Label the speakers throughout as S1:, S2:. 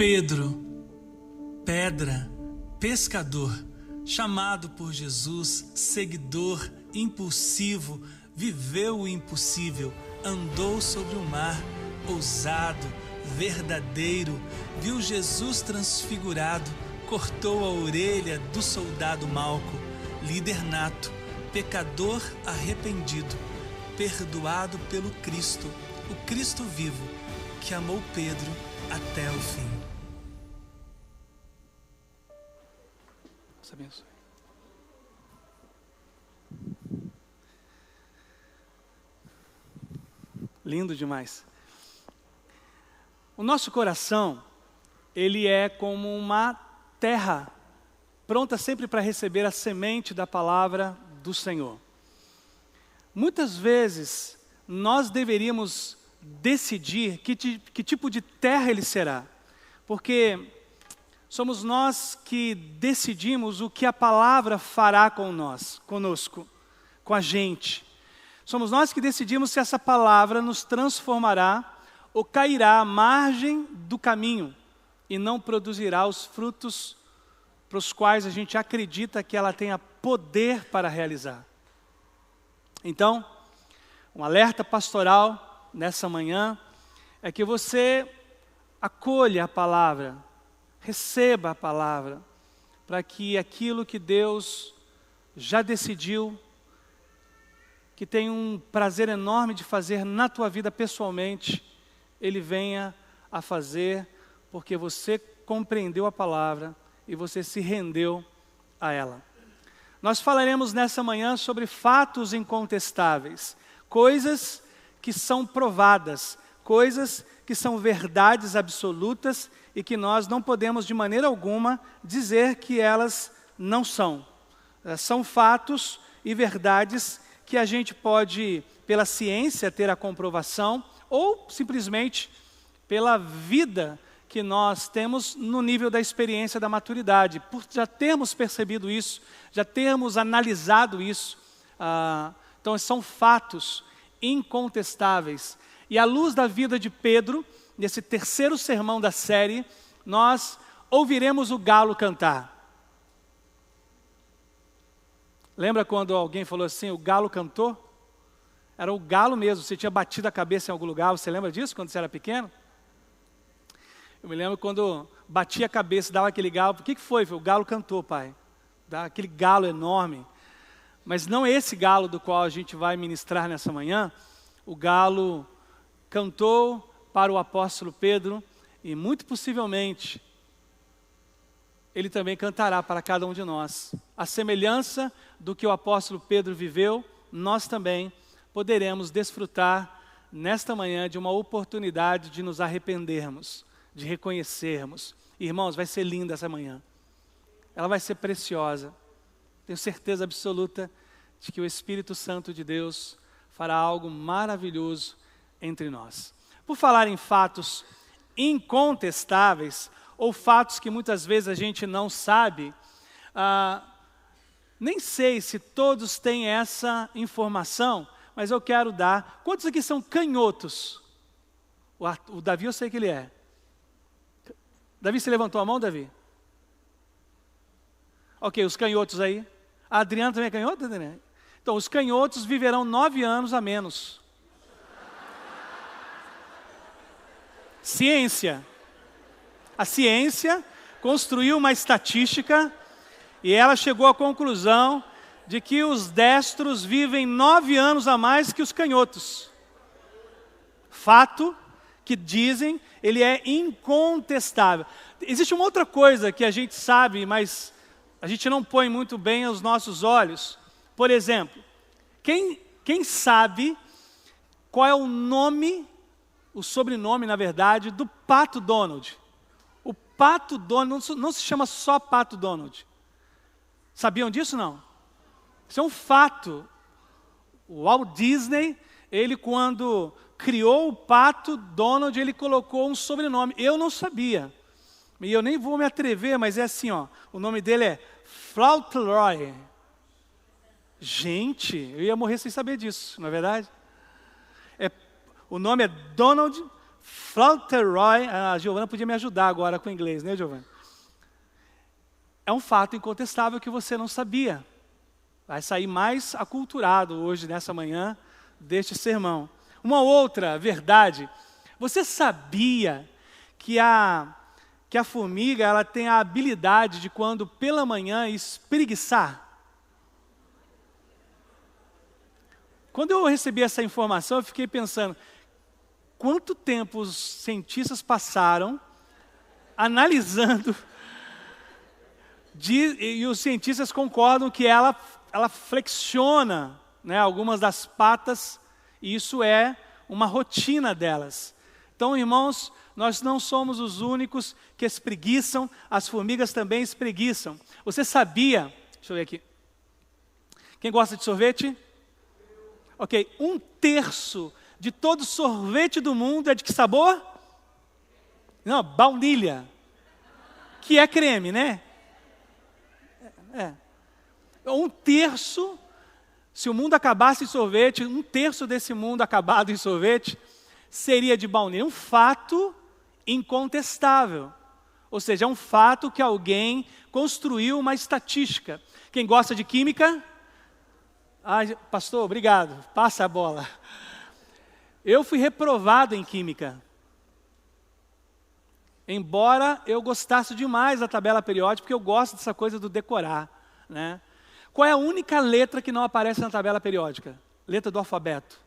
S1: Pedro, pedra, pescador, chamado por Jesus, seguidor, impulsivo, viveu o impossível, andou sobre o mar, ousado, verdadeiro, viu Jesus transfigurado, cortou a orelha do soldado Malco, líder nato, pecador arrependido, perdoado pelo Cristo, o Cristo vivo, que amou Pedro até o fim. Deus abençoe. Lindo demais. O nosso coração, ele é como uma terra, pronta sempre para receber a semente da palavra do Senhor. Muitas vezes, nós deveríamos decidir que tipo de terra ele será, porque somos nós que decidimos o que a palavra fará conosco, com a gente. Somos nós que decidimos se essa palavra nos transformará ou cairá à margem do caminho e não produzirá os frutos para os quais a gente acredita que ela tenha poder para realizar. Então, um alerta pastoral nessa manhã é que você acolha a palavra, receba a palavra, para que aquilo que Deus já decidiu, que tem um prazer enorme de fazer na tua vida pessoalmente, Ele venha a fazer, porque você compreendeu a palavra e você se rendeu a ela. Nós falaremos nessa manhã sobre fatos incontestáveis, coisas que são provadas, coisas que são verdades absolutas e que nós não podemos de maneira alguma dizer que elas não são. São fatos e verdades que a gente pode, pela ciência, ter a comprovação, ou simplesmente pela vida que nós temos no nível da experiência da maturidade, por já termos percebido isso, já termos analisado isso. Então são fatos incontestáveis. E à luz da vida de Pedro, nesse terceiro sermão da série, nós ouviremos o galo cantar. Lembra quando alguém falou assim, o galo cantou? Era o galo mesmo, você tinha batido a cabeça em algum lugar, você lembra disso quando você era pequeno? Eu me lembro quando batia a cabeça, dava aquele galo, o que foi? O galo cantou, pai. Dá aquele galo enorme. Mas não esse galo do qual a gente vai ministrar nessa manhã. O galo cantou para o apóstolo Pedro e muito possivelmente ele também cantará para cada um de nós. A semelhança do que o apóstolo Pedro viveu, nós também poderemos desfrutar nesta manhã de uma oportunidade de nos arrependermos, de reconhecermos. Irmãos, vai ser linda essa manhã. Ela vai ser preciosa. Tenho certeza absoluta de que o Espírito Santo de Deus fará algo maravilhoso entre nós. Por falar em fatos incontestáveis, ou fatos que muitas vezes a gente não sabe, nem sei se todos têm essa informação, mas eu quero dar. Quantos aqui são canhotos? O Davi eu sei que ele é. Davi, você levantou a mão, Davi? Ok, os canhotos aí. A Adriana também é canhota, Adriana? Então, os canhotos viverão 9 anos a menos. Ciência. A ciência construiu uma estatística e ela chegou à conclusão de que os destros vivem 9 anos a mais que os canhotos. Fato que dizem, ele é incontestável. Existe uma outra coisa que a gente sabe, mas a gente não põe muito bem aos nossos olhos. Por exemplo, quem sabe qual é o nome, o sobrenome, na verdade, do Pato Donald? O Pato Donald não se chama só Pato Donald. Sabiam disso, não? Isso é um fato. O Walt Disney, ele quando criou o Pato Donald, ele colocou um sobrenome. Eu não sabia. E eu nem vou me atrever, mas é assim, ó. O nome dele é Fauntleroy. Gente, eu ia morrer sem saber disso, não é verdade? O nome é Donald Fauntleroy, a Giovana podia me ajudar agora com o inglês, né, Giovana? É um fato incontestável que você não sabia. Vai sair mais aculturado hoje, nessa manhã, deste sermão. Uma outra verdade, você sabia que a formiga ela tem a habilidade de, quando pela manhã, espreguiçar? Quando eu recebi essa informação, eu fiquei pensando, quanto tempo os cientistas passaram analisando, e os cientistas concordam que ela flexiona, né, algumas das patas, e isso é uma rotina delas. Então, irmãos, nós não somos os únicos que espreguiçam, as formigas também espreguiçam. Você sabia, deixa eu ver aqui, quem gosta de sorvete? Ok, 1/3 de todo sorvete do mundo é de que sabor? Não, baunilha, que é creme, né? 1/3, se o mundo acabasse em sorvete, 1/3 desse mundo acabado em sorvete, seria de baunilha. Um fato incontestável. Ou seja, é um fato que alguém construiu uma estatística. Quem gosta de química? Pastor, obrigado, passa a bola. Eu fui reprovado em química. Embora eu gostasse demais da tabela periódica, porque eu gosto dessa coisa do decorar, né? Qual é a única letra que não aparece na tabela periódica? Letra do alfabeto.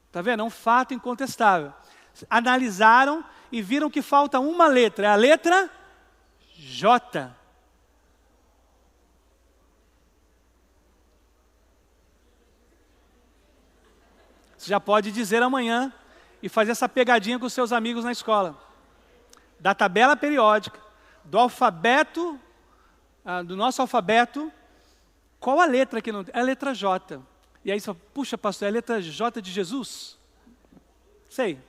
S1: Está vendo? É um fato incontestável. Analisaram e viram que falta uma letra, é a letra J. Você já pode dizer amanhã e fazer essa pegadinha com os seus amigos na escola. Da tabela periódica, do alfabeto, do nosso alfabeto, qual a letra que não tem? É a letra J. E aí você fala, puxa, pastor, é a letra J de Jesus? Sei.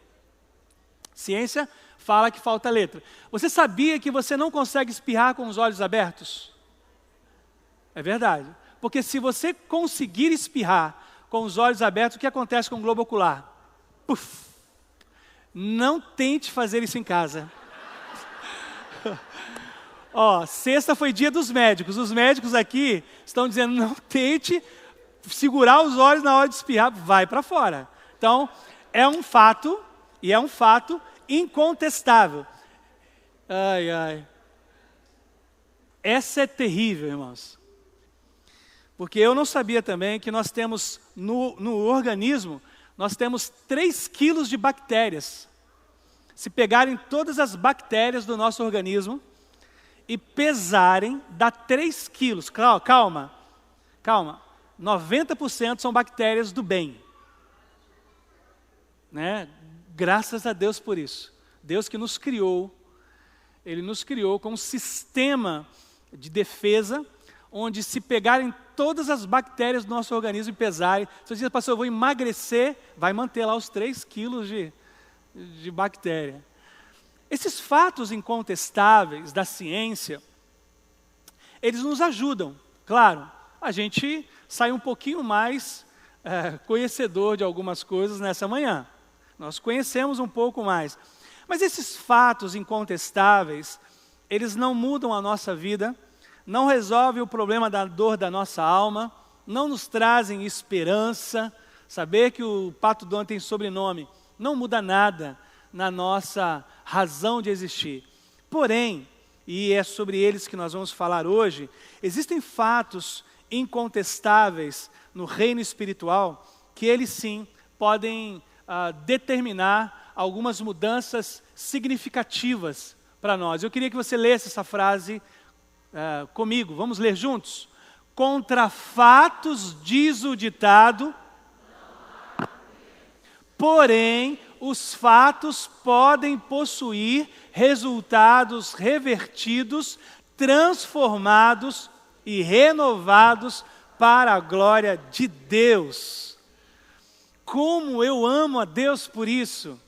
S1: Ciência fala que falta letra. Você sabia que você não consegue espirrar com os olhos abertos? É verdade. Porque se você conseguir espirrar com os olhos abertos, o que acontece com o globo ocular? Puf! Não tente fazer isso em casa. Sexta foi dia dos médicos. Os médicos aqui estão dizendo, não tente segurar os olhos na hora de espirrar, vai para fora. Então, é um fato, e é um fato incontestável. Essa é terrível, irmãos. Porque eu não sabia também que nós temos, no organismo, nós temos 3 quilos de bactérias. Se pegarem todas as bactérias do nosso organismo e pesarem, dá 3 quilos. Calma. 90% são bactérias do bem. Né? Graças a Deus por isso. Deus que nos criou, Ele nos criou com um sistema de defesa, onde se pegarem todas as bactérias do nosso organismo e pesarem, se você diz, pastor, eu vou emagrecer, vai manter lá os 3 quilos de bactéria. Esses fatos incontestáveis da ciência, eles nos ajudam. Claro, a gente sai um pouquinho mais conhecedor de algumas coisas nessa manhã. Nós conhecemos um pouco mais. Mas esses fatos incontestáveis, eles não mudam a nossa vida, não resolvem o problema da dor da nossa alma, não nos trazem esperança. Saber que o Pato Donald tem sobrenome não muda nada na nossa razão de existir. Porém, e é sobre eles que nós vamos falar hoje, existem fatos incontestáveis no reino espiritual que eles sim podem determinar algumas mudanças significativas para nós. Eu queria que você lesse essa frase comigo. Vamos ler juntos? Contra fatos diz o ditado, porém os fatos podem possuir resultados revertidos, transformados e renovados para a glória de Deus. Como eu amo a Deus por isso.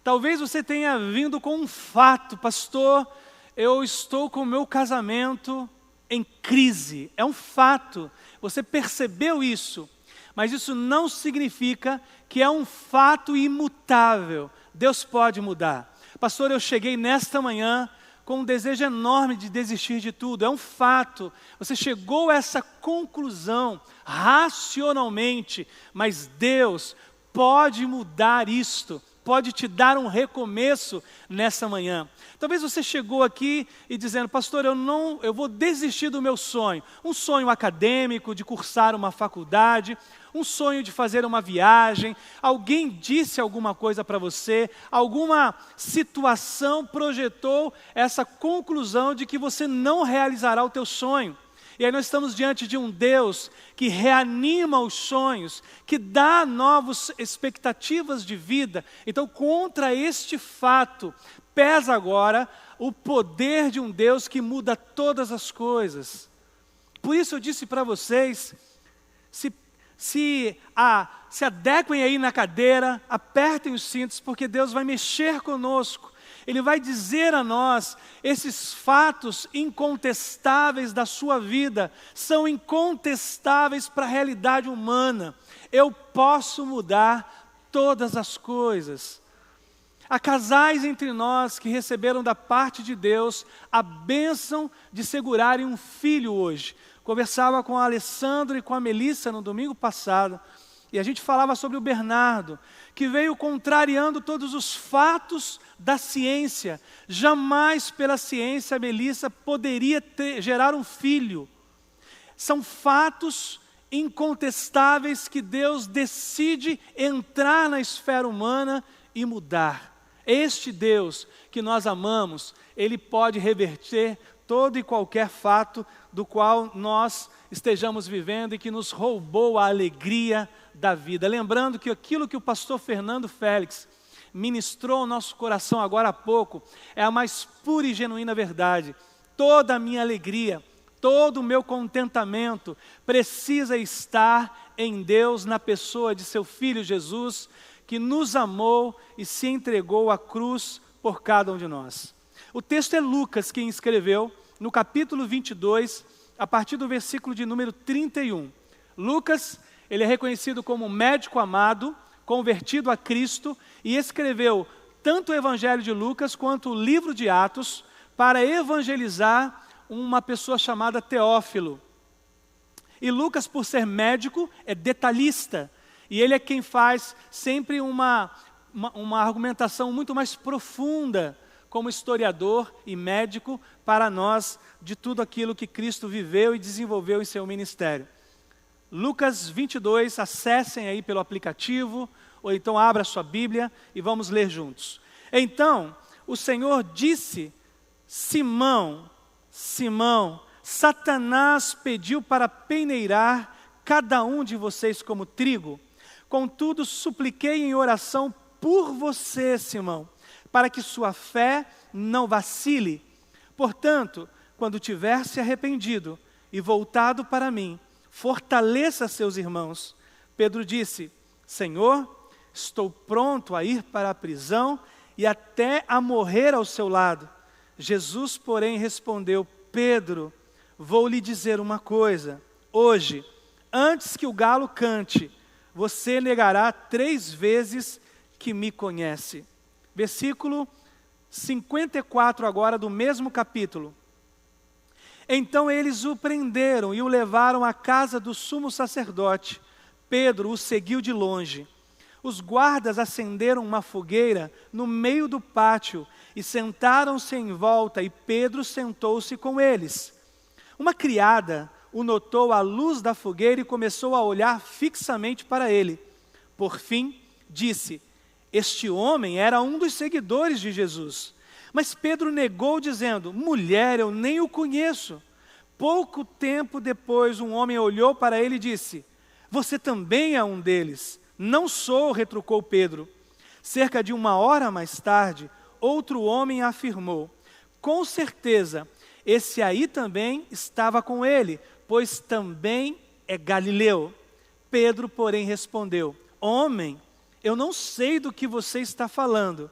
S1: Talvez você tenha vindo com um fato, pastor, eu estou com o meu casamento em crise. É um fato, você percebeu isso, mas isso não significa que é um fato imutável Deus pode mudar. Pastor, eu cheguei nesta manhã com um desejo enorme de desistir de tudo. É um fato. Você chegou a essa conclusão racionalmente, mas Deus pode mudar isto, pode te dar um recomeço nessa manhã. Talvez você chegou aqui e dizendo, pastor, eu vou desistir do meu sonho. Um sonho acadêmico, de cursar uma faculdade, um sonho de fazer uma viagem, alguém disse alguma coisa para você, alguma situação projetou essa conclusão de que você não realizará o teu sonho. E aí nós estamos diante de um Deus que reanima os sonhos, que dá novas expectativas de vida. Então, contra este fato, pesa agora o poder de um Deus que muda todas as coisas. Por isso eu disse para vocês, se adequem aí na cadeira, apertem os cintos, porque Deus vai mexer conosco. Ele vai dizer a nós, esses fatos incontestáveis da sua vida, são incontestáveis para a realidade humana. Eu posso mudar todas as coisas. Há casais entre nós que receberam da parte de Deus a bênção de segurarem um filho hoje. Conversava com a Alessandro e com a Melissa no domingo passado, e a gente falava sobre o Bernardo, que veio contrariando todos os fatos da ciência. Jamais pela ciência a Melissa poderia gerar um filho. São fatos incontestáveis que Deus decide entrar na esfera humana e mudar. Este Deus que nós amamos, Ele pode reverter todo e qualquer fato do qual nós estejamos vivendo e que nos roubou a alegria da vida. Lembrando que aquilo que o pastor Fernando Félix ministrou ao nosso coração agora há pouco é a mais pura e genuína verdade. Toda a minha alegria, todo o meu contentamento precisa estar em Deus, na pessoa de seu Filho Jesus, que nos amou e se entregou à cruz por cada um de nós. O texto é Lucas quem escreveu, no capítulo 22, a partir do versículo de número 31. Lucas, ele é reconhecido como um médico amado, convertido a Cristo, e escreveu tanto o Evangelho de Lucas quanto o livro de Atos para evangelizar uma pessoa chamada Teófilo. E Lucas, por ser médico, é detalhista, e ele é quem faz sempre uma argumentação muito mais profunda, como historiador e médico, para nós, de tudo aquilo que Cristo viveu e desenvolveu em seu ministério. Lucas 22, acessem aí pelo aplicativo, ou então abra sua Bíblia e vamos ler juntos. Então, o Senhor disse, Simão, Simão, Satanás pediu para peneirar cada um de vocês como trigo. Contudo, supliquei em oração por você, Simão, para que sua fé não vacile. Portanto, quando tiver se arrependido e voltado para mim, fortaleça seus irmãos. Pedro disse, Senhor, estou pronto a ir para a prisão e até a morrer ao seu lado. Jesus, porém, respondeu, Pedro, vou lhe dizer uma coisa. Hoje, antes que o galo cante, você negará 3 vezes que me conhece. Versículo 54 agora do mesmo capítulo. Então eles o prenderam e o levaram à casa do sumo sacerdote. Pedro o seguiu de longe. Os guardas acenderam uma fogueira no meio do pátio e sentaram-se em volta, e Pedro sentou-se com eles. Uma criada o notou à luz da fogueira e começou a olhar fixamente para ele. Por fim, disse, este homem era um dos seguidores de Jesus. Mas Pedro negou, dizendo, mulher, eu nem o conheço. Pouco tempo depois, um homem olhou para ele e disse, você também é um deles. Não sou, retrucou Pedro. Cerca de 1 hora mais tarde, outro homem afirmou, com certeza, esse aí também estava com ele, pois também é galileu. Pedro, porém, respondeu, homem, eu não sei do que você está falando.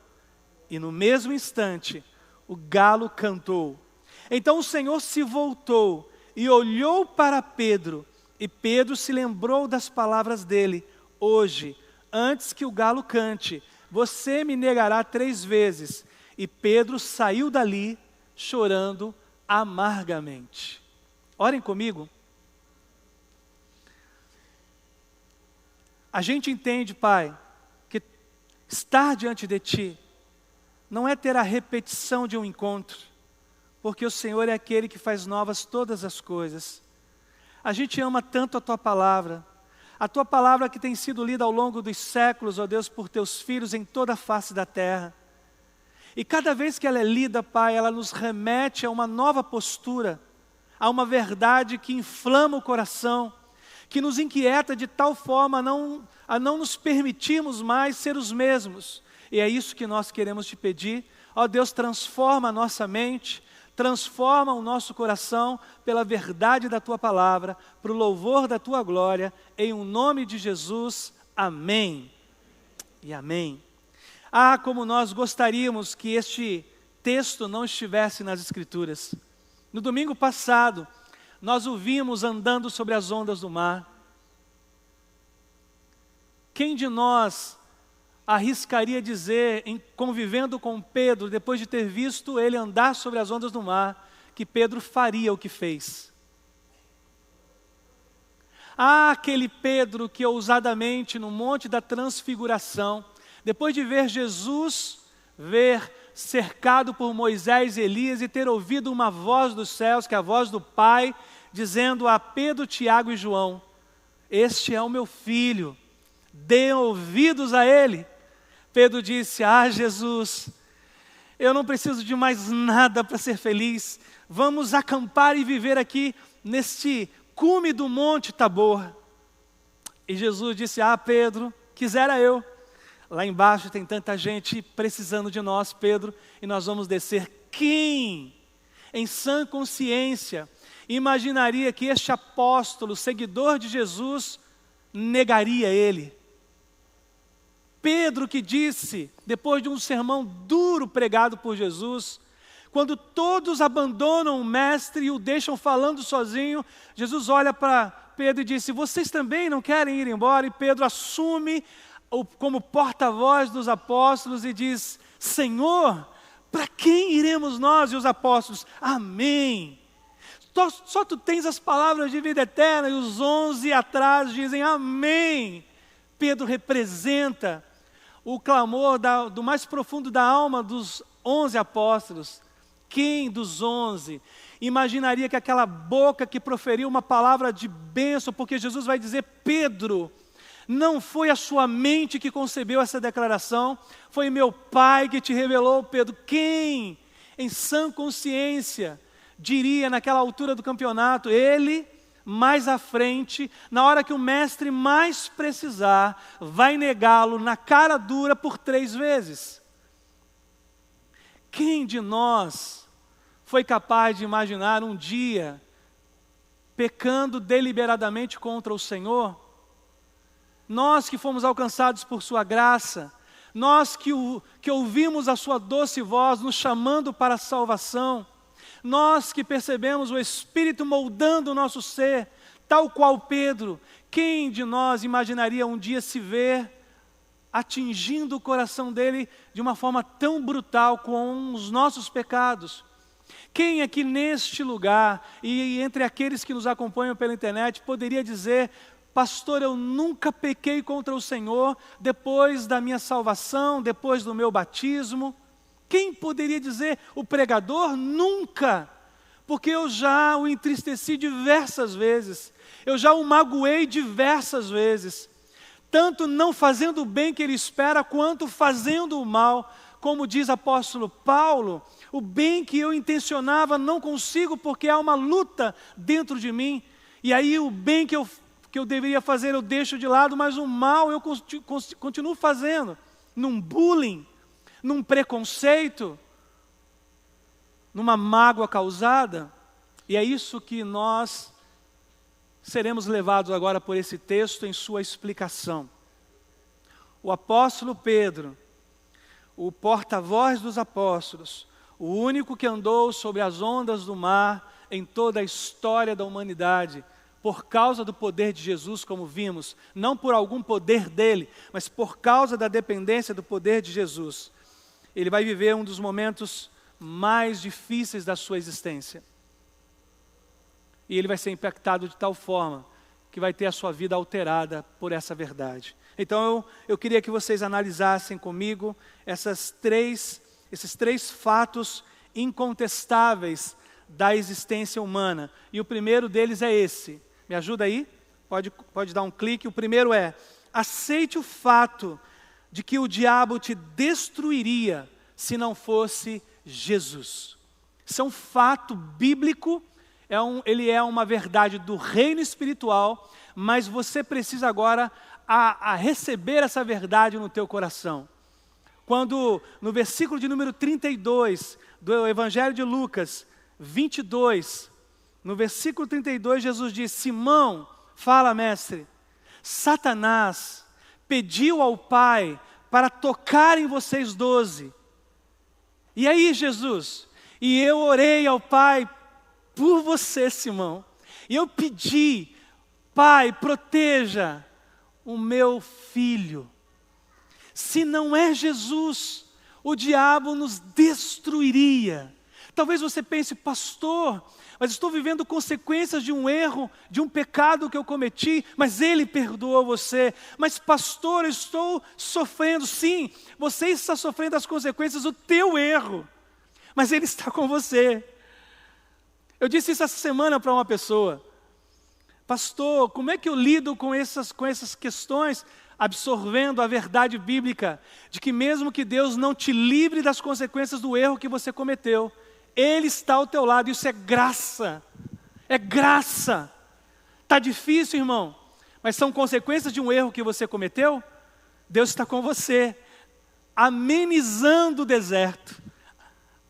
S1: E no mesmo instante, o galo cantou. Então o Senhor se voltou e olhou para Pedro, e Pedro se lembrou das palavras dele. Hoje, antes que o galo cante, você me negará 3 vezes. E Pedro saiu dali chorando amargamente. Orem comigo. A gente entende, Pai, que estar diante de Ti não é ter a repetição de um encontro, porque o Senhor é aquele que faz novas todas as coisas. A gente ama tanto a Tua palavra, a Tua palavra que tem sido lida ao longo dos séculos, ó Deus, por Teus filhos em toda a face da terra. E cada vez que ela é lida, Pai, ela nos remete a uma nova postura, a uma verdade que inflama o coração, que nos inquieta de tal forma a não nos permitirmos mais ser os mesmos. E é isso que nós queremos te pedir. Ó Deus, transforma a nossa mente, transforma o nosso coração pela verdade da Tua palavra, para o louvor da Tua glória, em o nome de Jesus. Amém e amém. Ah, como nós gostaríamos que este texto não estivesse nas Escrituras. No domingo passado, nós o vimos andando sobre as ondas do mar. Quem de nós arriscaria dizer, convivendo com Pedro, depois de ter visto ele andar sobre as ondas do mar, que Pedro faria o que fez? Ah, aquele Pedro que ousadamente no Monte da Transfiguração, depois de ver Jesus, cercado por Moisés e Elias e ter ouvido uma voz dos céus, que é a voz do Pai, dizendo a Pedro, Tiago e João: este é o meu filho, deem ouvidos a ele. Pedro disse: ah, Jesus, eu não preciso de mais nada para ser feliz, vamos acampar e viver aqui neste cume do Monte Tabor. E Jesus disse: ah, Pedro, quisera eu. Lá embaixo tem tanta gente precisando de nós, Pedro, e nós vamos descer. Quem, em sã consciência, imaginaria que este apóstolo, seguidor de Jesus, negaria ele? Pedro que disse, depois de um sermão duro pregado por Jesus, quando todos abandonam o mestre e o deixam falando sozinho, Jesus olha para Pedro e disse: vocês também não querem ir embora? E Pedro assume como porta-voz dos apóstolos e diz: Senhor, para quem iremos nós? E os apóstolos: amém. Só tu tens as palavras de vida eterna. E os 11 atrás dizem: amém. Pedro representa o clamor do mais profundo da alma dos 11 apóstolos. Quem dos 11 imaginaria que aquela boca que proferiu uma palavra de bênção, porque Jesus vai dizer: Pedro, não foi a sua mente que concebeu essa declaração, foi meu Pai que te revelou, Pedro. Quem, em sã consciência, diria naquela altura do campeonato, ele, mais à frente, na hora que o mestre mais precisar, vai negá-lo na cara dura por 3 vezes? Quem de nós foi capaz de imaginar um dia, pecando deliberadamente contra o Senhor? Nós que fomos alcançados por sua graça, nós que ouvimos a sua doce voz nos chamando para a salvação, nós que percebemos o Espírito moldando o nosso ser, tal qual Pedro, quem de nós imaginaria um dia se ver atingindo o coração dele de uma forma tão brutal com os nossos pecados? Quem aqui neste lugar e entre aqueles que nos acompanham pela internet poderia dizer: pastor, eu nunca pequei contra o Senhor depois da minha salvação, depois do meu batismo? Quem poderia dizer? O pregador? Nunca, porque eu já o entristeci diversas vezes, eu já o magoei diversas vezes, tanto não fazendo o bem que ele espera, quanto fazendo o mal. Como diz o apóstolo Paulo, o bem que eu intencionava não consigo, porque há uma luta dentro de mim, e aí o bem que eu deveria fazer eu deixo de lado, mas o mal eu continuo fazendo, num bullying, num preconceito, numa mágoa causada. E é isso que nós seremos levados agora por esse texto em sua explicação. O apóstolo Pedro, o porta-voz dos apóstolos, o único que andou sobre as ondas do mar em toda a história da humanidade, por causa do poder de Jesus, como vimos, não por algum poder dele, mas por causa da dependência do poder de Jesus, ele vai viver um dos momentos mais difíceis da sua existência. E ele vai ser impactado de tal forma que vai ter a sua vida alterada por essa verdade. Então eu queria que vocês analisassem comigo esses três fatos incontestáveis da existência humana. E o primeiro deles é esse. Me ajuda aí? Pode dar um clique. O primeiro é: aceite o fato de que o diabo te destruiria se não fosse Jesus. Isso é um fato bíblico, ele é uma verdade do reino espiritual, mas você precisa agora a receber essa verdade no teu coração. Quando no versículo de número 32 do Evangelho de Lucas 22, no versículo 32, Jesus diz: Simão, fala mestre, Satanás pediu ao Pai para tocar em vocês 12. E aí, Jesus? E eu orei ao Pai por você, Simão. E eu pedi: Pai, proteja o meu filho. Se não é Jesus, o diabo nos destruiria. Talvez você pense: pastor, mas estou vivendo consequências de um erro, de um pecado que eu cometi, mas Ele perdoou você. Mas pastor, eu estou sofrendo. Sim, você está sofrendo as consequências do teu erro, mas Ele está com você. Eu disse isso essa semana para uma pessoa: pastor, como é que eu lido com essas questões? Absorvendo a verdade bíblica de que mesmo que Deus não te livre das consequências do erro que você cometeu, Ele está ao teu lado. Isso é graça, é graça. Está difícil, irmão, mas são consequências de um erro que você cometeu. Deus está com você, amenizando o deserto,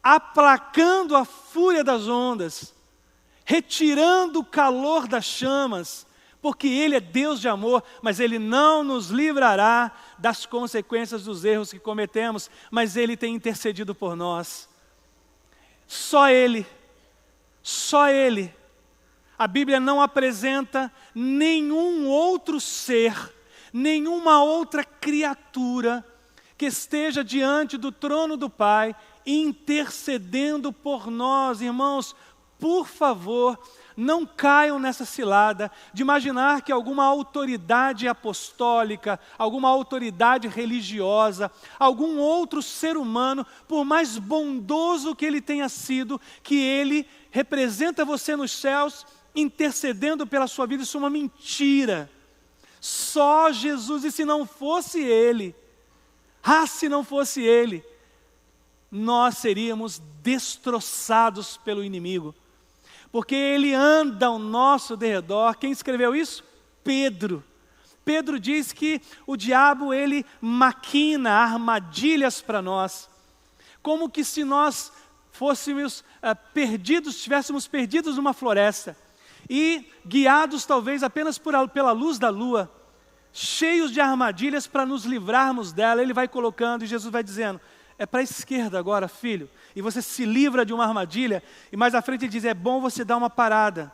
S1: aplacando a fúria das ondas, retirando o calor das chamas, porque Ele é Deus de amor, mas Ele não nos livrará das consequências dos erros que cometemos, mas Ele tem intercedido por nós. Só Ele, só Ele. A Bíblia não apresenta nenhum outro ser, nenhuma outra criatura que esteja diante do trono do Pai, intercedendo por nós. Irmãos, por favor, não caiam nessa cilada de imaginar que alguma autoridade apostólica, alguma autoridade religiosa, algum outro ser humano, por mais bondoso que ele tenha sido, que ele representa você nos céus, intercedendo pela sua vida. Isso é uma mentira. Só Jesus. E se não fosse Ele, se não fosse Ele, nós seríamos destroçados pelo inimigo. Porque Ele anda ao nosso derredor. Quem escreveu isso? Pedro. Pedro diz que o diabo, ele maquina armadilhas para nós, como que se nós fôssemos estivéssemos perdidos numa floresta, e guiados talvez apenas pela luz da lua, cheios de armadilhas para nos livrarmos dela. Ele vai colocando e Jesus vai dizendo: é para a esquerda agora, filho. E você se livra de uma armadilha, e mais à frente ele diz: é bom você dar uma parada.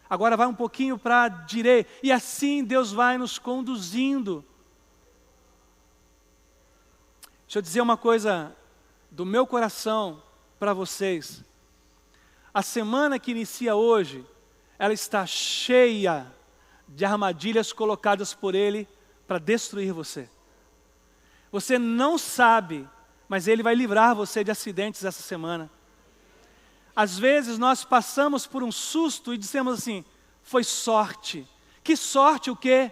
S1: Agora vai um pouquinho para a direita. E assim Deus vai nos conduzindo. Deixa eu dizer uma coisa do meu coração para vocês. A semana que inicia hoje, ela está cheia de armadilhas colocadas por Ele para destruir você. Você não sabe, mas Ele vai livrar você de acidentes essa semana. Às vezes nós passamos por um susto e dissemos assim: foi sorte. Que sorte o quê?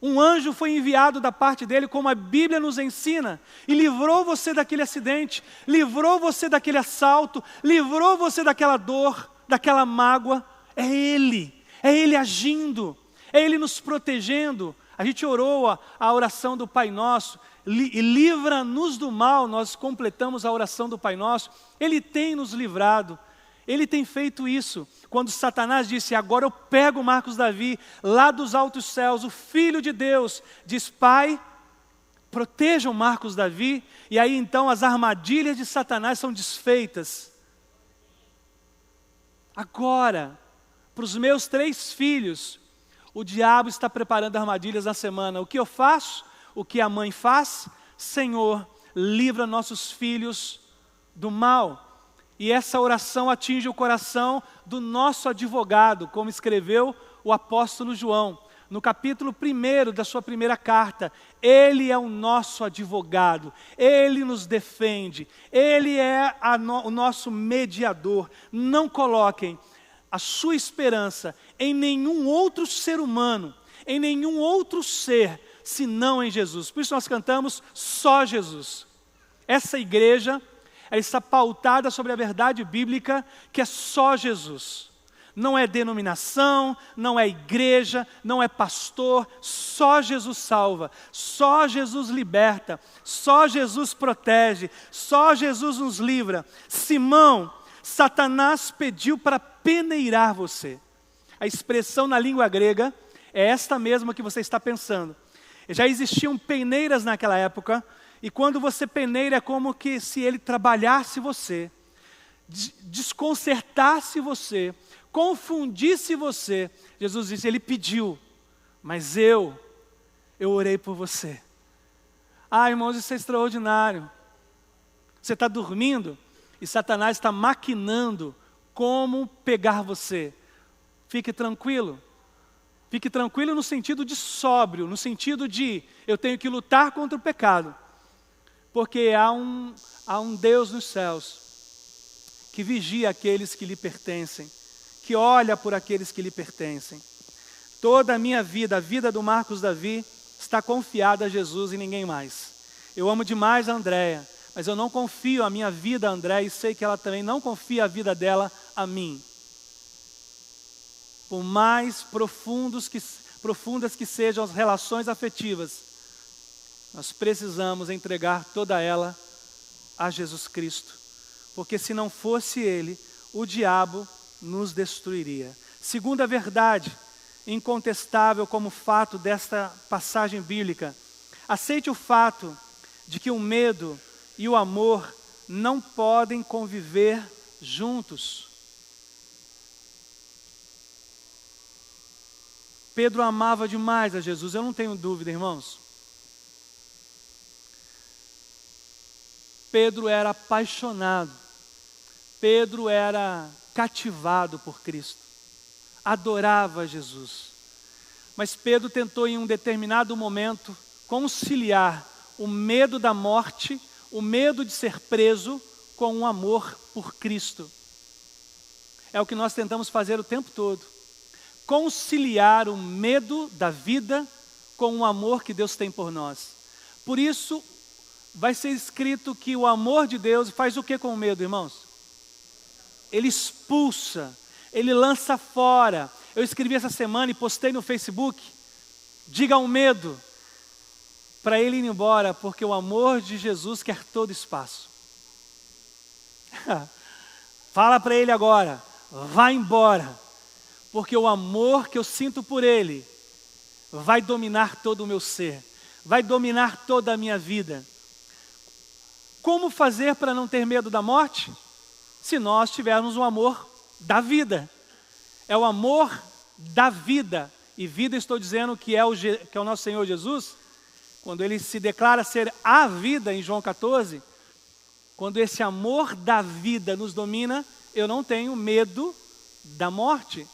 S1: Um anjo foi enviado da parte dele, como a Bíblia nos ensina, e livrou você daquele acidente, livrou você daquele assalto, livrou você daquela dor, daquela mágoa. É Ele agindo, é Ele nos protegendo. A gente orou a oração do Pai Nosso, e livra-nos do mal. Nós completamos a oração do Pai Nosso. Ele tem nos livrado, Ele tem feito isso. Quando Satanás disse: agora eu pego Marcos Davi, lá dos altos céus, o Filho de Deus, diz: Pai, protejam Marcos Davi. E aí então as armadilhas de Satanás são desfeitas. Agora, para os meus 3 filhos, o diabo está preparando armadilhas na semana. O que eu faço? O que a mãe faz? Senhor, livra nossos filhos do mal. E essa oração atinge o coração do nosso advogado, como escreveu o apóstolo João, no capítulo 1 da sua primeira carta. Ele é o nosso advogado, Ele nos defende, Ele é o nosso mediador. Não coloquem a sua esperança em nenhum outro ser humano, em nenhum outro ser, senão em Jesus. Por isso nós cantamos só Jesus. Essa igreja, ela está pautada sobre a verdade bíblica, que é só Jesus. Não é denominação, não é igreja, não é pastor, só Jesus salva, só Jesus liberta, só Jesus protege, só Jesus nos livra. Simão, Satanás pediu para peneirar você. A expressão na língua grega é esta mesma que você está pensando. Já existiam peneiras naquela época, e quando você peneira é como que se ele trabalhasse você, desconcertasse você, confundisse você. Jesus disse, ele pediu, mas eu orei por você. Ah, irmãos, isso é extraordinário. Você está dormindo e Satanás está maquinando como pegar você. Fique tranquilo no sentido de sóbrio, no sentido de eu tenho que lutar contra o pecado, porque há um Deus nos céus que vigia aqueles que lhe pertencem, que olha por aqueles que lhe pertencem. Toda a minha vida, a vida do Marcos Davi, está confiada a Jesus e ninguém mais. Eu amo demais a Andréia, mas eu não confio a minha vida a Andréia e sei que ela também não confia a vida dela a mim. Por mais profundas que sejam as relações afetivas, nós precisamos entregar toda ela a Jesus Cristo, porque se não fosse Ele, o diabo nos destruiria. Segunda verdade, incontestável como fato desta passagem bíblica: aceite o fato de que o medo e o amor não podem conviver juntos. Pedro amava demais a Jesus, eu não tenho dúvida, irmãos. Pedro era apaixonado, Pedro era cativado por Cristo, adorava Jesus. Mas Pedro tentou em um determinado momento conciliar o medo da morte, o medo de ser preso, com o amor por Cristo. É o que nós tentamos fazer o tempo todo. Conciliar o medo da vida com o amor que Deus tem por nós. Por isso, vai ser escrito que o amor de Deus faz o que com o medo, irmãos? Ele expulsa, ele lança fora. Eu escrevi essa semana e postei no Facebook: diga ao medo para ele ir embora, porque o amor de Jesus quer todo espaço. Fala para ele agora, vá embora, porque o amor que eu sinto por ele vai dominar todo o meu ser, vai dominar toda a minha vida. Como fazer para não ter medo da morte? Se nós tivermos o amor da vida. É o amor da vida. E vida estou dizendo que é o nosso Senhor Jesus, quando Ele se declara ser a vida em João 14, quando esse amor da vida nos domina, eu não tenho medo da morte.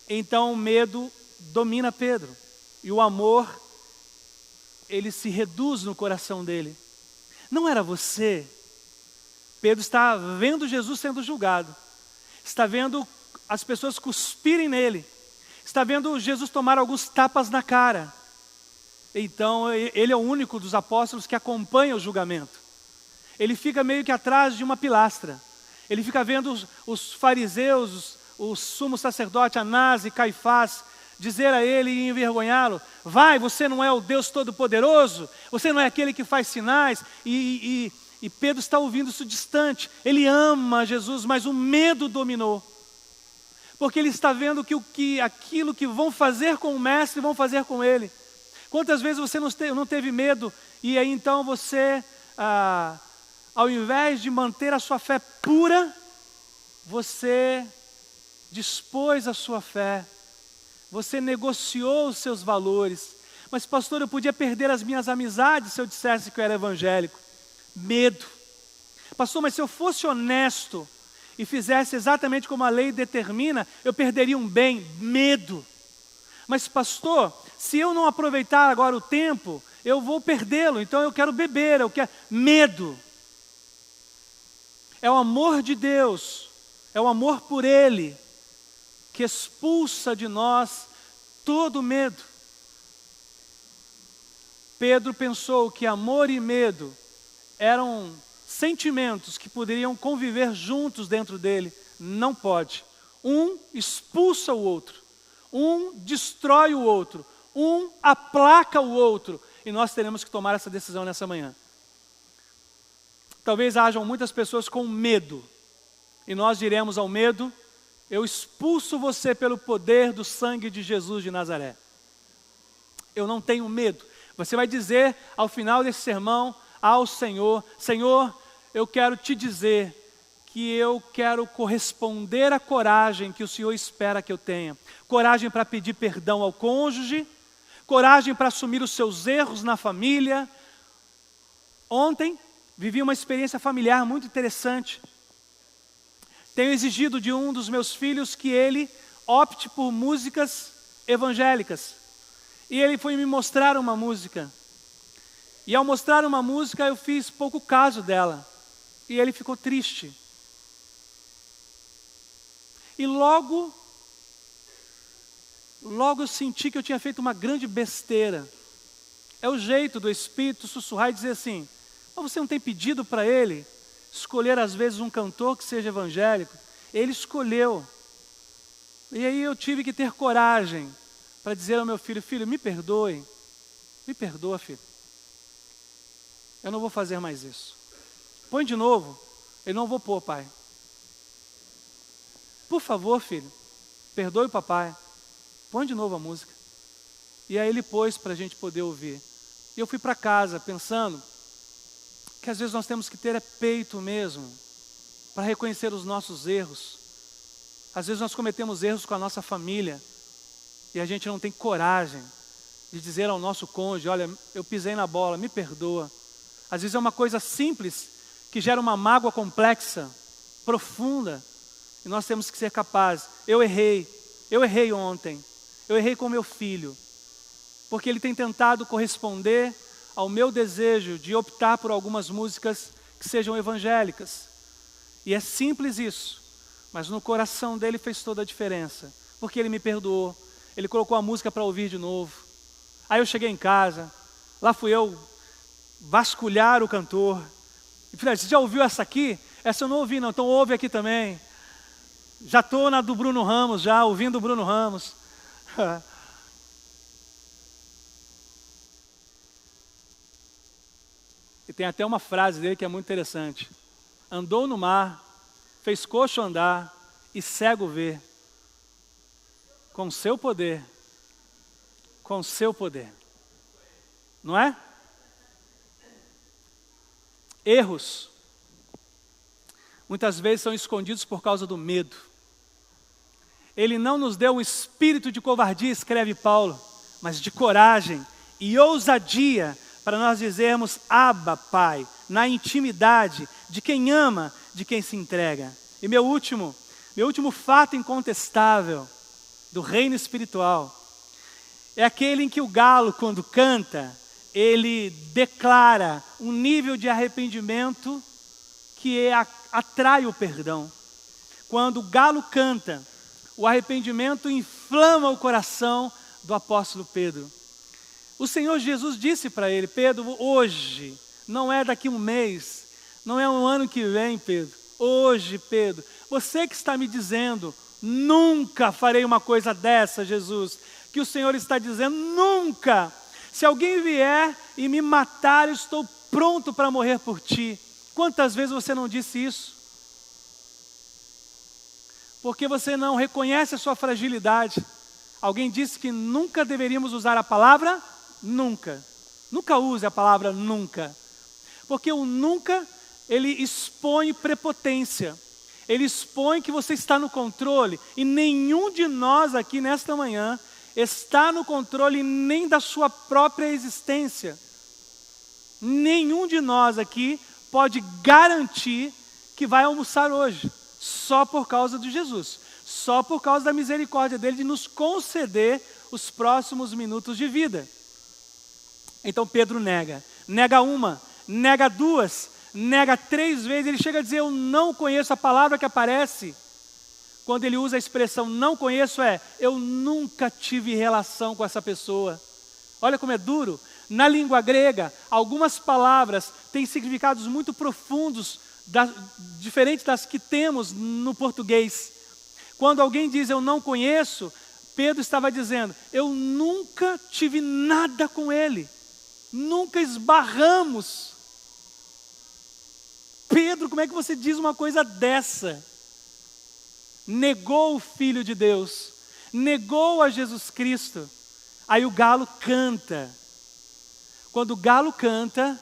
S1: Então o medo domina Pedro, e o amor, ele se reduz no coração dele. Não era você. Pedro está vendo Jesus sendo julgado, está vendo as pessoas cuspirem nele, está vendo Jesus tomar alguns tapas na cara. Então ele é o único dos apóstolos que acompanha o julgamento. Ele fica meio que atrás de uma pilastra. Ele fica vendo os fariseus, o sumo sacerdote Anás e Caifás dizer a ele e envergonhá-lo: vai, você não é o Deus Todo-Poderoso, você não é aquele que faz sinais. E Pedro está ouvindo isso distante. Ele ama Jesus, mas o medo dominou, porque ele está vendo que aquilo que vão fazer com o mestre, vão fazer com ele. Quantas vezes você não teve medo, e aí então você, ao invés de manter a sua fé pura, você dispôs a sua fé, você negociou os seus valores. Mas pastor, eu podia perder as minhas amizades se eu dissesse que eu era evangélico. Medo. Pastor, mas se eu fosse honesto e fizesse exatamente como a lei determina, eu perderia um bem. Medo. Mas pastor, se eu não aproveitar agora o tempo, eu vou perdê-lo, então eu quero beber, eu quero... Medo. É o amor de Deus, é o amor por Ele, que expulsa de nós todo medo. Pedro pensou que amor e medo eram sentimentos que poderiam conviver juntos dentro dele. Não pode. Um expulsa o outro, um destrói o outro, um aplaca o outro. E nós teremos que tomar essa decisão nessa manhã. Talvez hajam muitas pessoas com medo, e nós diremos ao medo: eu expulso você pelo poder do sangue de Jesus de Nazaré. Eu não tenho medo. Você vai dizer ao final desse sermão ao Senhor: Senhor, eu quero te dizer que eu quero corresponder à coragem que o Senhor espera que eu tenha. Coragem para pedir perdão ao cônjuge, coragem para assumir os seus erros na família. Ontem vivi uma experiência familiar muito interessante. Tenho exigido de um dos meus filhos que ele opte por músicas evangélicas. E ele foi me mostrar uma música. E ao mostrar uma música, eu fiz pouco caso dela. E ele ficou triste. E logo eu senti que eu tinha feito uma grande besteira. É o jeito do Espírito sussurrar e dizer assim: mas você não tem pedido para ele escolher às vezes um cantor que seja evangélico? Ele escolheu. E aí eu tive que ter coragem para dizer ao meu filho: filho, me perdoe. Me perdoa, filho. Eu não vou fazer mais isso. Põe de novo. Eu não vou pôr, pai. Por favor, filho, perdoe o papai. Põe de novo a música. E aí ele pôs para a gente poder ouvir. E eu fui para casa pensando que às vezes nós temos que ter peito mesmo para reconhecer os nossos erros. Às vezes nós cometemos erros com a nossa família e a gente não tem coragem de dizer ao nosso cônjuge: olha, eu pisei na bola, me perdoa. Às vezes é uma coisa simples que gera uma mágoa complexa, profunda, e nós temos que ser capazes. Eu errei ontem, eu errei com meu filho, porque ele tem tentado corresponder ao meu desejo de optar por algumas músicas que sejam evangélicas. E é simples isso, mas no coração dele fez toda a diferença, porque ele me perdoou, ele colocou a música para ouvir de novo. Aí eu cheguei em casa, lá fui eu vasculhar o cantor, e falei: você já ouviu essa aqui? Essa eu não ouvi não, então ouve aqui também. Já estou na do Bruno Ramos, já ouvindo o Bruno Ramos. E tem até uma frase dele que é muito interessante: andou no mar, fez coxo andar e cego ver, com seu poder, com seu poder. Não é? Erros muitas vezes são escondidos por causa do medo. Ele não nos deu um espírito de covardia, escreve Paulo, mas de coragem e ousadia para nós dizermos: Abba, Pai, na intimidade de quem ama, de quem se entrega. E meu último fato incontestável do reino espiritual é aquele em que o galo, quando canta, ele declara um nível de arrependimento que atrai o perdão. Quando o galo canta, o arrependimento inflama o coração do apóstolo Pedro. O Senhor Jesus disse para ele: Pedro, hoje, não é daqui um mês, não é um ano que vem, Pedro. Hoje, Pedro, você que está me dizendo: nunca farei uma coisa dessa, Jesus. Que o Senhor está dizendo: nunca. Se alguém vier e me matar, eu estou pronto para morrer por ti. Quantas vezes você não disse isso? Porque você não reconhece a sua fragilidade. Alguém disse que nunca deveríamos usar a palavra nunca. Nunca use a palavra nunca. Porque o nunca, ele expõe prepotência. ele expõe que você está no controle, e nenhum de nós aqui nesta manhã está no controle nem da sua própria existência. Nenhum de nós aqui pode garantir que vai almoçar hoje, só por causa de Jesus, só por causa da misericórdia dele de nos conceder os próximos minutos de vida. Então Pedro nega uma, nega duas, nega 3 vezes, ele chega a dizer, eu não conheço. A palavra que aparece quando ele usa a expressão não conheço eu nunca tive relação com essa pessoa. Olha como é duro. Na língua grega, algumas palavras têm significados muito profundos, diferentes das que temos no português. Quando alguém diz eu não conheço, Pedro estava dizendo, eu nunca tive nada com ele, nunca esbarramos. Pedro, como é que você diz uma coisa dessa? Negou o Filho de Deus, negou a Jesus Cristo. Aí o galo canta. Quando o galo canta,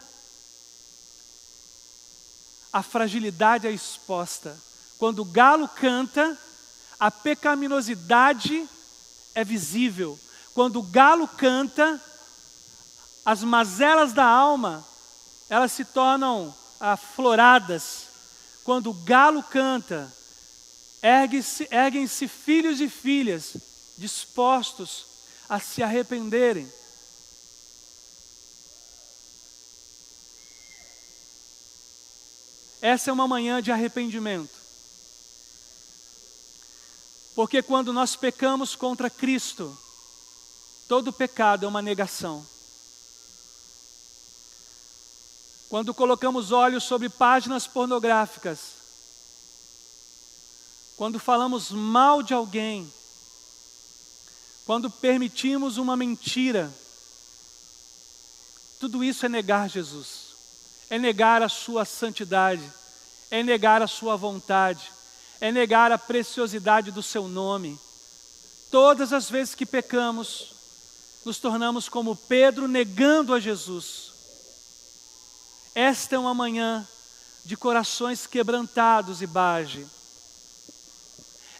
S1: a fragilidade é exposta. Quando o galo canta, a pecaminosidade é visível. Quando o galo canta, as mazelas da alma, elas se tornam afloradas. Quando o galo canta, erguem-se filhos e filhas dispostos a se arrependerem. Essa é uma manhã de arrependimento. Porque quando nós pecamos contra Cristo, todo pecado é uma negação. Quando colocamos olhos sobre páginas pornográficas, quando falamos mal de alguém, quando permitimos uma mentira, tudo isso é negar Jesus. É negar a sua santidade, é negar a sua vontade, é negar a preciosidade do seu nome. Todas as vezes que pecamos, nos tornamos como Pedro negando a Jesus. Esta é uma manhã de corações quebrantados, Ibage.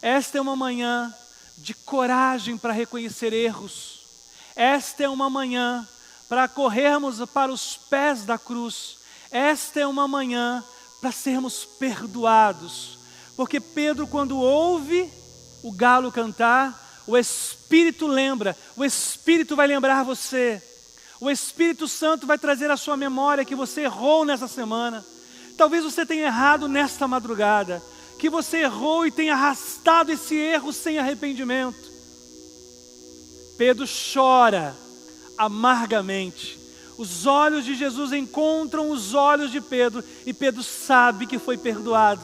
S1: Esta é uma manhã de coragem para reconhecer erros. Esta é uma manhã para corrermos para os pés da cruz. Esta é uma manhã para sermos perdoados. Porque Pedro, quando ouve o galo cantar, o Espírito lembra, o Espírito vai lembrar você. O Espírito Santo vai trazer à sua memória que você errou nessa semana. Talvez você tenha errado nesta madrugada, que você errou e tenha arrastado esse erro sem arrependimento. Pedro chora amargamente. Os olhos de Jesus encontram os olhos de Pedro e Pedro sabe que foi perdoado.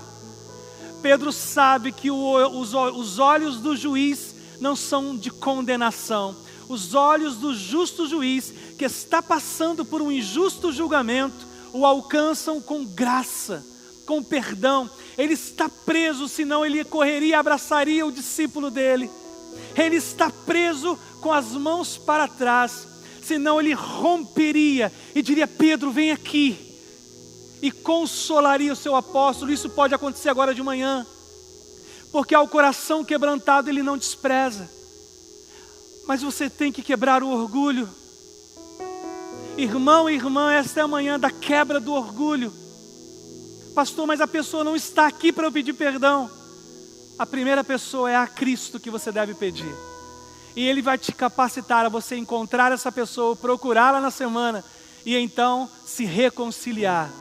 S1: Pedro sabe que os olhos do juiz não são de condenação. Os olhos do justo juiz, que está passando por um injusto julgamento, o alcançam com graça, com perdão. Ele está preso, senão ele correria e abraçaria o discípulo dele. Ele está preso com as mãos para trás, senão ele romperia e diria, Pedro, vem aqui, e consolaria o seu apóstolo. Isso pode acontecer agora de manhã, porque ao coração quebrantado ele não despreza. Mas você tem que quebrar o orgulho. Irmão e irmã, esta é a manhã da quebra do orgulho. Pastor, mas a pessoa não está aqui para eu pedir perdão. A primeira pessoa é a Cristo que você deve pedir. E Ele vai te capacitar a você encontrar essa pessoa, procurá-la na semana e então se reconciliar.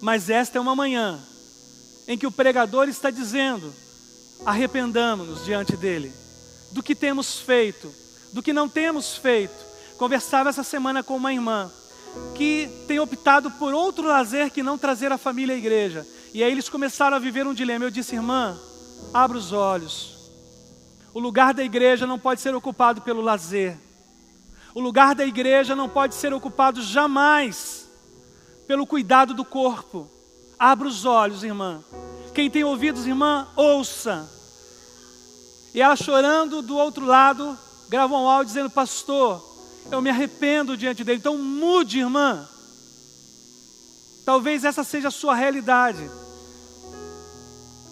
S1: Mas esta é uma manhã em que o pregador está dizendo, arrependamos-nos diante dEle, do que temos feito, do que não temos feito. Conversava essa semana com uma irmã que tem optado por outro lazer que não trazer a família à igreja. E aí eles começaram a viver um dilema. Eu disse, irmã, abra os olhos. O lugar da igreja não pode ser ocupado pelo lazer. O lugar da igreja não pode ser ocupado jamais pelo cuidado do corpo. Abra os olhos, irmã. Quem tem ouvidos, irmã, ouça. E ela chorando do outro lado, gravou um áudio dizendo, pastor, eu me arrependo diante dele. Então mude, irmã. Talvez essa seja a sua realidade.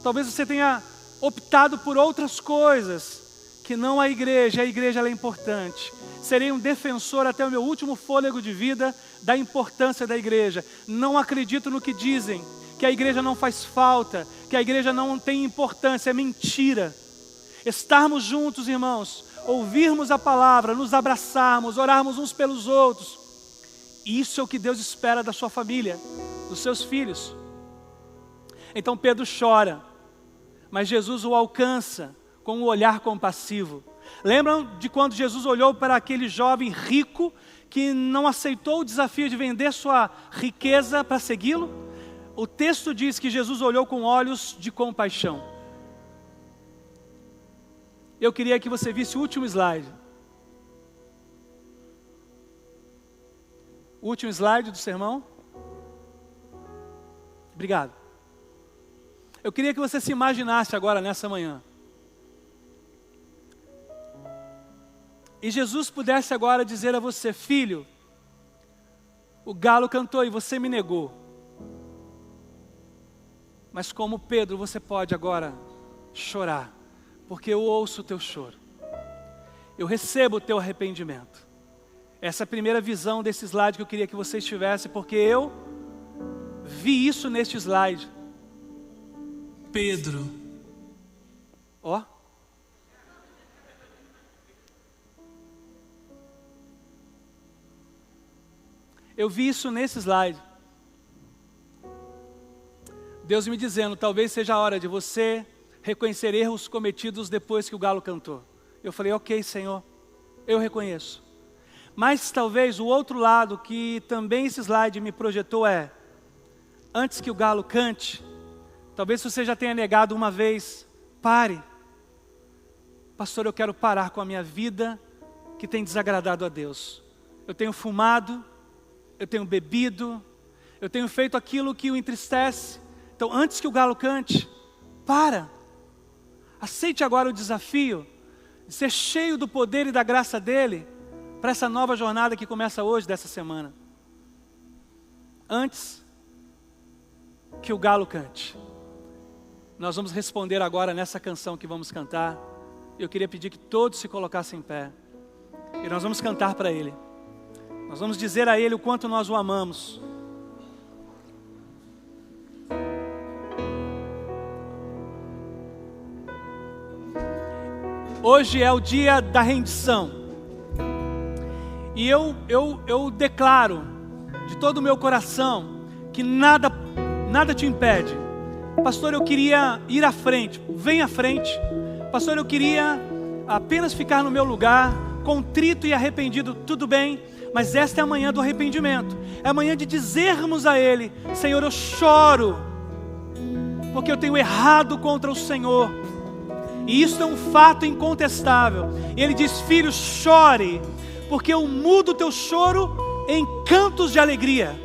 S1: Talvez você tenha optado por outras coisas que não a igreja. A igreja ela é importante. Serei um defensor até o meu último fôlego de vida da importância da igreja. Não acredito no que dizem, que a igreja não faz falta, que a igreja não tem importância. É mentira. Estarmos juntos, irmãos, ouvirmos a palavra, nos abraçarmos, orarmos uns pelos outros. Isso é o que Deus espera da sua família, dos seus filhos. Então Pedro chora, mas Jesus o alcança com um olhar compassivo. Lembram de quando Jesus olhou para aquele jovem rico que não aceitou o desafio de vender sua riqueza para segui-lo? O texto diz que Jesus olhou com olhos de compaixão. Eu queria que você visse o último slide. O último slide do sermão. Obrigado. Eu queria que você se imaginasse agora nessa manhã. E Jesus pudesse agora dizer a você: filho, o galo cantou e você me negou. Mas como Pedro, você pode agora chorar, porque eu ouço o teu choro. Eu recebo o teu arrependimento. Essa é a primeira visão desse slide que eu queria que você estivesse, porque eu vi isso neste slide.
S2: Pedro.
S1: Ó. Eu vi isso nesse slide. Deus me dizendo, talvez seja a hora de você reconhecer erros cometidos depois que o galo cantou. Eu falei, ok, Senhor, eu reconheço. Mas talvez o outro lado que também esse slide me projetou é, antes que o galo cante, talvez você já tenha negado uma vez, pare. Pastor, eu quero parar com a minha vida que tem desagradado a Deus. Eu tenho fumado, eu tenho bebido, eu tenho feito aquilo que o entristece. Então, antes que o galo cante, para. Aceite agora o desafio de ser cheio do poder e da graça dEle para essa nova jornada que começa hoje, dessa semana. Antes que o galo cante. Nós vamos responder agora nessa canção que vamos cantar. Eu queria pedir que todos se colocassem em pé. E nós vamos cantar para Ele. Nós vamos dizer a Ele o quanto nós o amamos. Hoje é o dia da rendição. E eu declaro de todo o meu coração que nada te impede. Pastor, eu queria ir à frente. Vem à frente. Pastor, eu queria apenas ficar no meu lugar, contrito e arrependido. Tudo bem, mas esta é a manhã do arrependimento. É a manhã de dizermos a Ele: Senhor, eu choro, porque eu tenho errado contra o Senhor. E isso é um fato incontestável. E Ele diz: filho, chore, porque eu mudo o teu choro em cantos de alegria.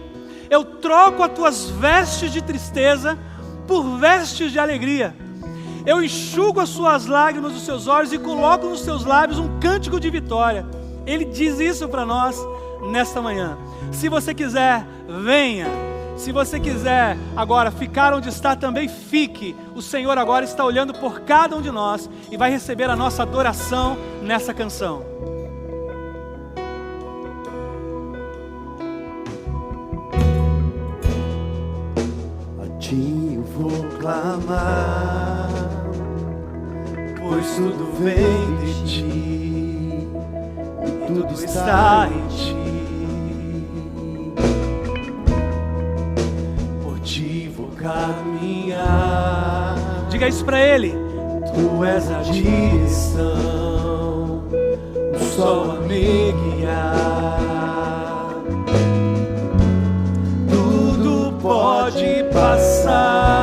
S1: Eu troco as tuas vestes de tristeza por vestes de alegria. Eu enxugo as suas lágrimas dos seus olhos e coloco nos seus lábios um cântico de vitória. Ele diz isso para nós nesta manhã. Se você quiser, venha. Se você quiser agora ficar onde está, também fique. O Senhor agora está olhando por cada um de nós e vai receber a nossa adoração nessa canção.
S3: A ti eu vou clamar, pois tudo vem de ti e tudo está em ti. Caminhar.
S1: Diga isso para Ele.
S3: Tu és a direção, o sol a me guiar. Tudo pode passar,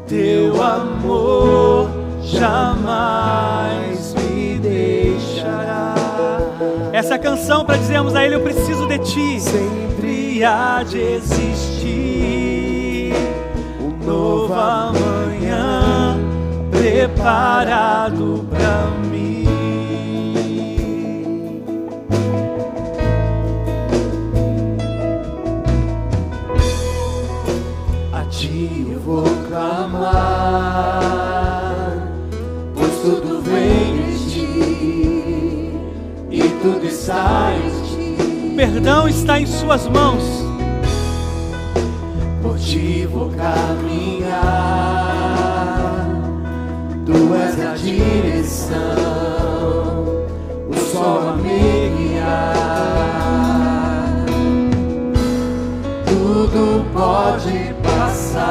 S3: teu amor jamais me deixará.
S1: Essa é a canção para dizermos a Ele: eu preciso de Ti.
S3: Sempre há de existir um novo amanhã preparado pra mim. A ti eu vou clamar, pois tudo vem de ti e tudo está em ti.
S1: O perdão está em suas mãos.
S3: Por ti vou caminhar, tu és a direção, o sol a me guiar. Tudo pode passar,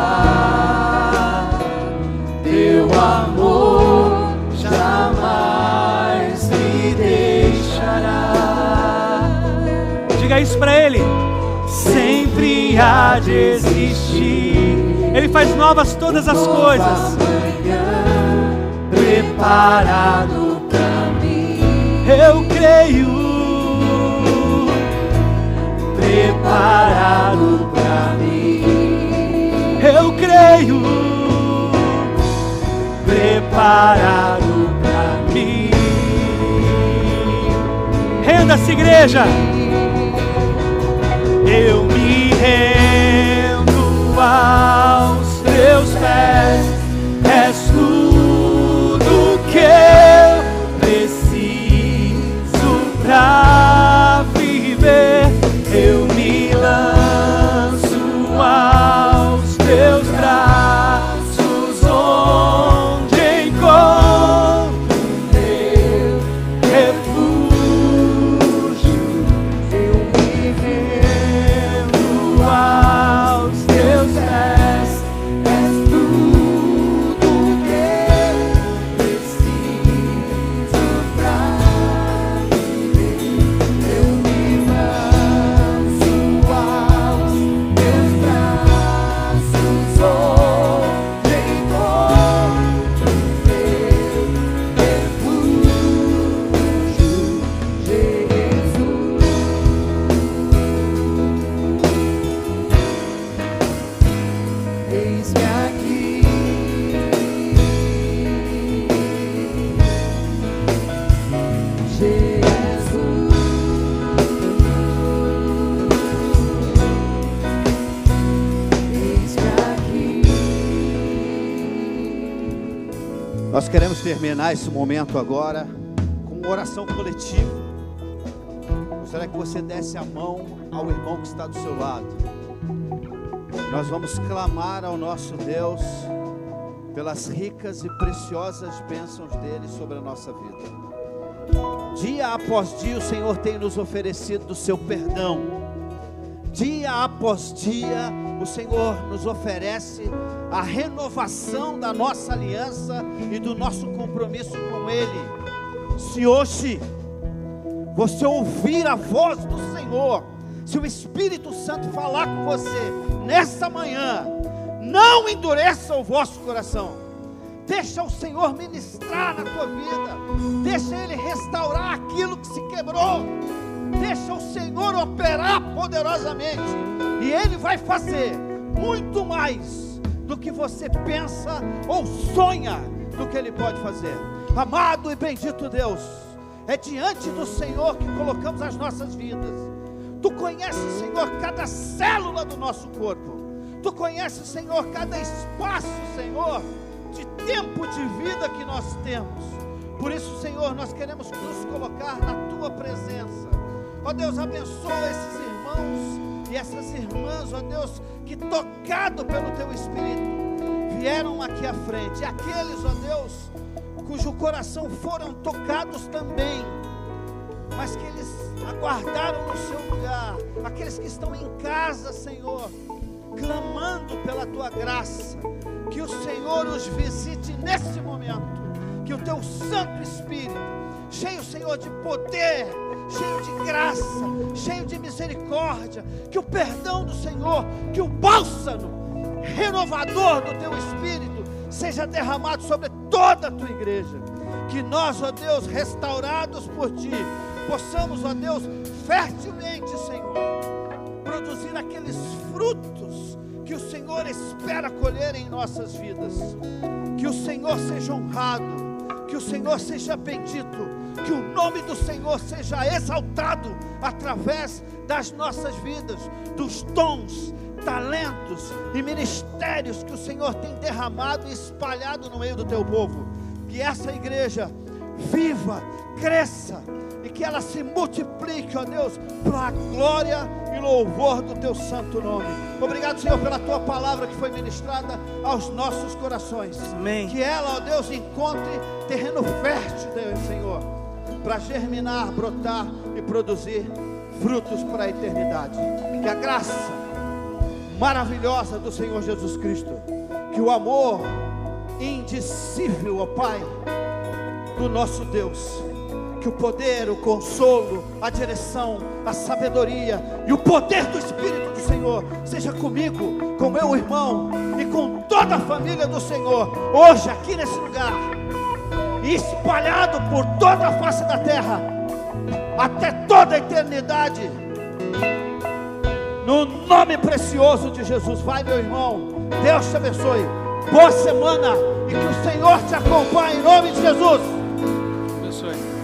S3: teu amor jamais me deixará.
S1: Diga isso para Ele. Sempre há de existir. Ele faz novas todas as coisas.
S3: Preparado pra mim.
S1: Eu creio.
S3: Preparado pra mim.
S1: Eu creio.
S3: Preparado pra mim.
S1: Renda-se, igreja. Eu me rendo aos teus pés, és tudo que eu preciso pra viver. Eu me lanço aos teus braços, onde encontro meu refúgio. Eu me rendo aos teus pés, és tudo que eu preciso pra viver. Eu me lanço aos teus braços, onde encontro meu refúgio, Jesus. Eis-me aqui, Jesus. Eis-me aqui.
S2: Nós queremos terminar esse momento agora com uma oração coletiva. Gostaria que você desse a mão ao irmão que está do seu lado. Nós vamos clamar ao nosso Deus pelas ricas e preciosas bênçãos dele sobre a nossa vida. Dia após dia o Senhor tem nos oferecido do seu perdão. Dia após dia o Senhor nos oferece a renovação da nossa aliança e do nosso compromisso com Ele. Se hoje você ouvir a voz do Senhor, se o Espírito Santo falar com você nesta manhã, não endureça o vosso coração. Deixa o Senhor ministrar na tua vida. Deixa Ele restaurar aquilo que se quebrou. Deixa o Senhor operar poderosamente. E Ele vai fazer muito mais do que você pensa ou sonha do que Ele pode fazer. Amado e bendito Deus, é diante do Senhor que colocamos as nossas vidas. Tu conheces, Senhor, cada célula do nosso corpo. Tu conheces, Senhor, cada espaço, Senhor, de tempo de vida que nós temos. Por isso, Senhor, nós queremos nos colocar na Tua presença. Ó Deus, abençoa esses irmãos e essas irmãs, ó Deus, que tocado pelo Teu Espírito, vieram aqui à frente. E aqueles, ó Deus, cujo coração foram tocados também, mas que eles aguardaram no seu lugar. Aqueles que estão em casa, Senhor, clamando pela Tua graça, que o Senhor os visite nesse momento, que o Teu Santo Espírito, cheio, Senhor, de poder, cheio de graça, cheio de misericórdia, que o perdão do Senhor, que o bálsamo renovador do Teu Espírito seja derramado sobre toda a Tua igreja, que nós, ó Deus, restaurados por Ti, possamos, ó Deus, fertilmente, Senhor, produzir aqueles frutos que o Senhor espera colher em nossas vidas. Que o Senhor seja honrado, que o Senhor seja bendito, que o nome do Senhor seja exaltado através das nossas vidas, dos dons, talentos e ministérios que o Senhor tem derramado e espalhado no meio do teu povo. Que essa igreja viva, cresça e que ela se multiplique, ó Deus, para a glória e louvor do teu santo nome. Obrigado, Senhor, pela tua palavra que foi ministrada aos nossos corações.
S1: Amém.
S2: Que ela, ó Deus, encontre terreno fértil, Deus, Senhor, para germinar, brotar e produzir frutos para a eternidade. Que a graça maravilhosa do Senhor Jesus Cristo, que o amor indicível, ó Pai, do nosso Deus, que o poder, o consolo, a direção, a sabedoria e o poder do Espírito do Senhor seja comigo, com meu irmão e com toda a família do Senhor, hoje aqui nesse lugar, e espalhado por toda a face da terra, até toda a eternidade, no nome precioso de Jesus. Vai, meu irmão, Deus te abençoe, boa semana, e que o Senhor te acompanhe em nome de Jesus.
S1: Abençoe.